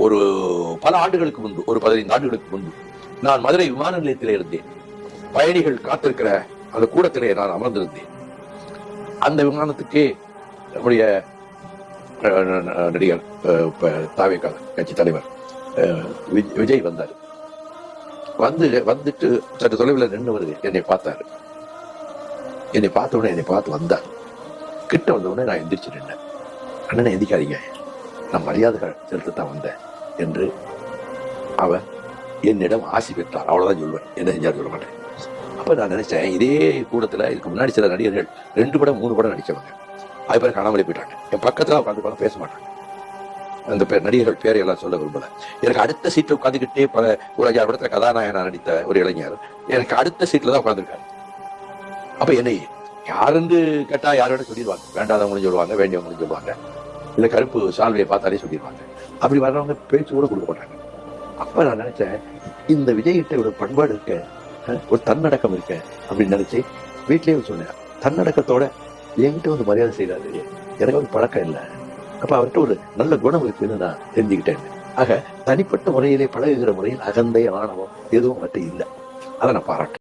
ஒரு பல ஆண்டுகளுக்கு முன்பு, ஒரு 15 ஆண்டுகளுக்கு முன்பு நான் மதுரை விமான நிலையத்திலே இருந்தேன். பயணிகள் காத்திருக்கிற அந்த கூடத்திலே நான் அமர்ந்திருந்தேன். அந்த விமானத்துக்கே நம்முடைய நடிகர் தாவேகா கட்சி தலைவர் விஜய் வந்தார். வந்துட்டு சற்று தொலைவில் நின்று என்னை பார்த்தாரு. என்னை பார்த்த உடனே என்னை பார்த்து வந்தார். கிட்ட வந்த உடனே நான் எந்திரிச்சு நின்றேன். அண்ணனை எந்திக்காதீங்க, நான் மரியாதை செலுத்தத்தான் வந்தேன் என்று அவர் என்னிடம் ஆசி பெற்றார். அவ்வளவுதான் சொல்லுவேன், என்ன செஞ்சார் சொல்ல மாட்டேன். அப்ப நான் நினைச்சேன், இதே கூடத்துல இதுக்கு முன்னாடி சில நடிகர்கள் 2 படம் 3 படம் நடிச்சவங்க அது பேர் காணாமலே போயிட்டாங்க. என் பக்கத்துல உட்காந்து பேச மாட்டாங்க. அந்த நடிகர்கள் பேரை எல்லாம் சொல்ல விரும்பல. எனக்கு அடுத்த சீட்ல உட்காந்துக்கிட்டே ஒரு 5 படத்துல கதாநாயகனா நடித்த ஒரு இளைஞர் எனக்கு அடுத்த சீட்ல தான் உட்காந்துருக்காரு. அப்ப என்னை யாருன்னு கேட்டா யாரோட சொல்லிடுவாங்க, வேண்டாதவங்களும் சொல்லுவாங்க, வேண்டியவங்களும் சொல்லுவாங்க, இல்ல கருப்பு சால்வையை பார்த்தாலே சொல்லிடுவாங்க. அப்படி வர்றவங்க பேச்சு கூட கொடுக்க மாட்டாங்க. அப்ப நான் நினைச்சேன், இந்த விஜய்கிட்ட ஒரு பண்பாடு இருக்க, ஒரு தன்னடக்கம் இருக்க அப்படின்னு நினைச்சு வீட்லயே சொன்னேன். தன்னடக்கத்தோட என்கிட்ட வந்து மரியாதை செய்யறாரு, எனக்கு வந்து பழக்கம் இல்லை. அப்ப அவர்கிட்ட ஒரு நல்ல குணம் இருக்குன்னு நான் தெரிஞ்சுக்கிட்டேன். ஆக தனிப்பட்ட முறையிலே பழகுகிற முறையில் அகந்தை ஆணவம் எதுவும் மட்டும் இல்லை. அதை நான் பாராட்டேன்.